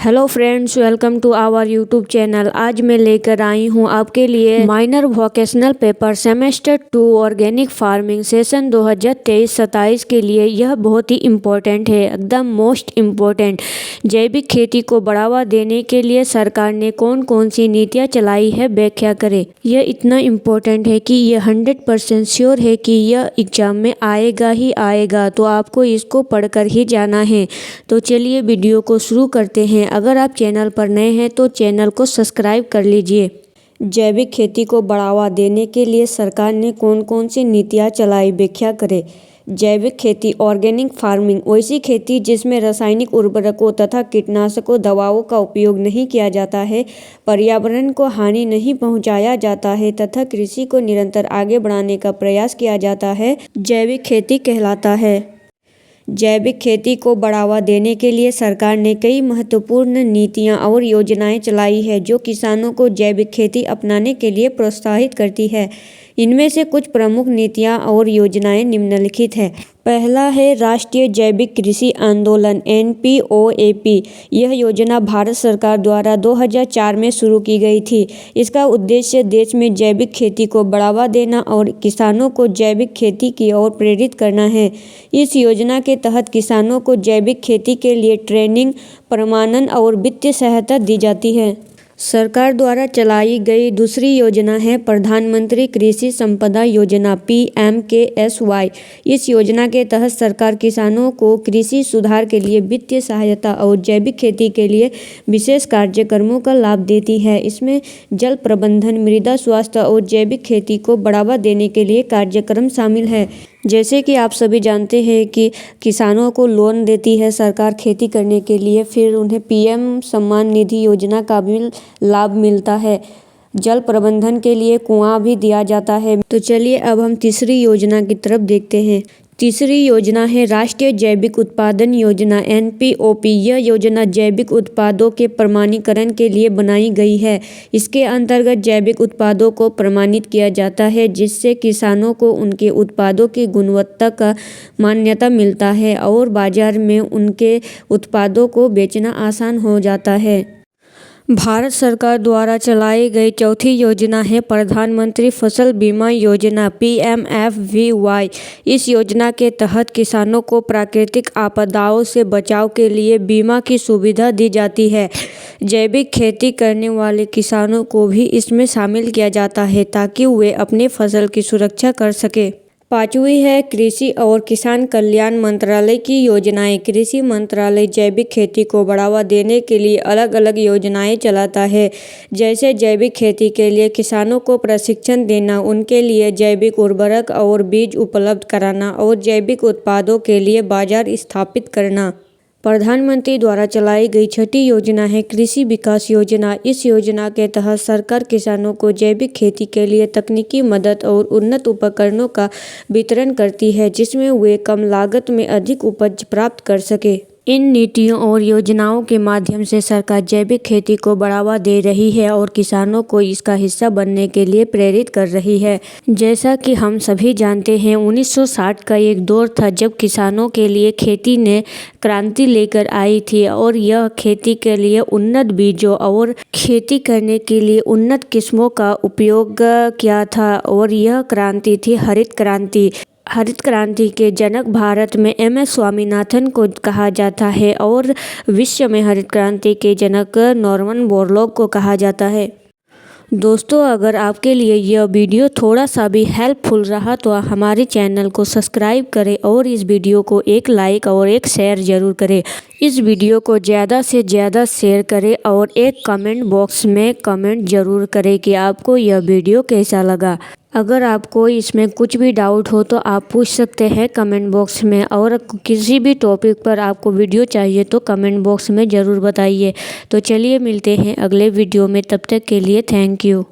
Hello friends, welcome to our YouTube channel. आज मैं लेकर आई हूँ आपके लिए minor vocational paper semester 2 organic farming session 2023-27 के लिए। यह बहुत ही इम्पोर्टेंट है, एकदम मोस्ट इम्पोर्टेंट। जैविक खेती को बढ़ावा देने के लिए सरकार ने कौन कौन सी नीतियाँ चलाई है, व्याख्या करें। यह इतना इम्पोर्टेंट है कि यह 100% श्योर है कि यह एग्जाम में आएगा ही आएगा, तो आपको इसको पढ़कर ही जाना है। तो चलिए वीडियो को शुरू करते हैं। अगर आप चैनल पर नए हैं तो चैनल को सब्सक्राइब कर लीजिए। जैविक खेती को बढ़ावा देने के लिए सरकार ने कौन कौन सी नीतियाँ चलाई, व्याख्या करें। जैविक खेती ऑर्गेनिक फार्मिंग वैसी खेती जिसमें रासायनिक उर्वरकों तथा कीटनाशकों दवाओं का उपयोग नहीं किया जाता है, पर्यावरण को हानि नहीं पहुंचाया जाता है तथा कृषि को निरंतर आगे बढ़ाने का प्रयास किया जाता है, जैविक खेती कहलाता है। जैविक खेती को बढ़ावा देने के लिए सरकार ने कई महत्वपूर्ण नीतियां और योजनाएं चलाई है जो किसानों को जैविक खेती अपनाने के लिए प्रोत्साहित करती है। इनमें से कुछ प्रमुख नीतियां और योजनाएं निम्नलिखित है। पहला है राष्ट्रीय जैविक कृषि आंदोलन NPOAP। यह योजना भारत सरकार द्वारा 2004 में शुरू की गई थी। इसका उद्देश्य देश में जैविक खेती को बढ़ावा देना और किसानों को जैविक खेती की ओर प्रेरित करना है। इस योजना के तहत किसानों को जैविक खेती के लिए ट्रेनिंग, प्रमाणन और वित्तीय सहायता दी जाती है। सरकार द्वारा चलाई गई दूसरी योजना है प्रधानमंत्री कृषि संपदा योजना PMKSY। इस योजना के तहत सरकार किसानों को कृषि सुधार के लिए वित्तीय सहायता और जैविक खेती के लिए विशेष कार्यक्रमों का लाभ देती है। इसमें जल प्रबंधन, मृदा स्वास्थ्य और जैविक खेती को बढ़ावा देने के लिए कार्यक्रम शामिल है। जैसे कि आप सभी जानते हैं कि किसानों को लोन देती है सरकार खेती करने के लिए, फिर उन्हें PM सम्मान निधि योजना का भी लाभ मिलता है। जल प्रबंधन के लिए कुआं भी दिया जाता है। तो चलिए अब हम तीसरी योजना की तरफ देखते हैं। तीसरी योजना है राष्ट्रीय जैविक उत्पादन योजना NPOP। यह योजना जैविक उत्पादों के प्रमाणीकरण के लिए बनाई गई है। इसके अंतर्गत जैविक उत्पादों को प्रमाणित किया जाता है जिससे किसानों को उनके उत्पादों की गुणवत्ता का मान्यता मिलता है और बाजार में उनके उत्पादों को बेचना आसान हो जाता है। भारत सरकार द्वारा चलाई गई चौथी योजना है प्रधानमंत्री फसल बीमा योजना PMFBY। इस योजना के तहत किसानों को प्राकृतिक आपदाओं से बचाव के लिए बीमा की सुविधा दी जाती है। जैविक खेती करने वाले किसानों को भी इसमें शामिल किया जाता है ताकि वे अपनी फसल की सुरक्षा कर सके। पांचवी है कृषि और किसान कल्याण मंत्रालय की योजनाएं। कृषि मंत्रालय जैविक खेती को बढ़ावा देने के लिए अलग अलग योजनाएं चलाता है, जैसे जैविक खेती के लिए किसानों को प्रशिक्षण देना, उनके लिए जैविक उर्वरक और बीज उपलब्ध कराना और जैविक उत्पादों के लिए बाजार स्थापित करना। प्रधानमंत्री द्वारा चलाई गई छठी योजना है कृषि विकास योजना। इस योजना के तहत सरकार किसानों को जैविक खेती के लिए तकनीकी मदद और उन्नत उपकरणों का वितरण करती है जिसमें वे कम लागत में अधिक उपज प्राप्त कर सके। इन नीतियों और योजनाओं के माध्यम से सरकार जैविक खेती को बढ़ावा दे रही है और किसानों को इसका हिस्सा बनने के लिए प्रेरित कर रही है। जैसा कि हम सभी जानते हैं, 1960 का एक दौर था जब किसानों के लिए खेती ने क्रांति लेकर आई थी और यह खेती के लिए उन्नत बीजों और खेती करने के लिए उन्नत किस्मों का उपयोग किया था और यह क्रांति थी हरित क्रांति। हरित क्रांति के जनक भारत में MS स्वामीनाथन को कहा जाता है और विश्व में हरित क्रांति के जनक नॉर्मन बोरलॉग को कहा जाता है। दोस्तों, अगर आपके लिए यह वीडियो थोड़ा सा भी हेल्पफुल रहा तो हमारे चैनल को सब्सक्राइब करें और इस वीडियो को एक लाइक और एक शेयर ज़रूर करें। इस वीडियो को ज़्यादा से ज़्यादा शेयर करें और एक कमेंट बॉक्स में कमेंट ज़रूर करें कि आपको यह वीडियो कैसा लगा। अगर आपको इसमें कुछ भी डाउट हो तो आप पूछ सकते हैं कमेंट बॉक्स में, और किसी भी टॉपिक पर आपको वीडियो चाहिए तो कमेंट बॉक्स में ज़रूर बताइए। तो चलिए मिलते हैं अगले वीडियो में, तब तक के लिए थैंक यू।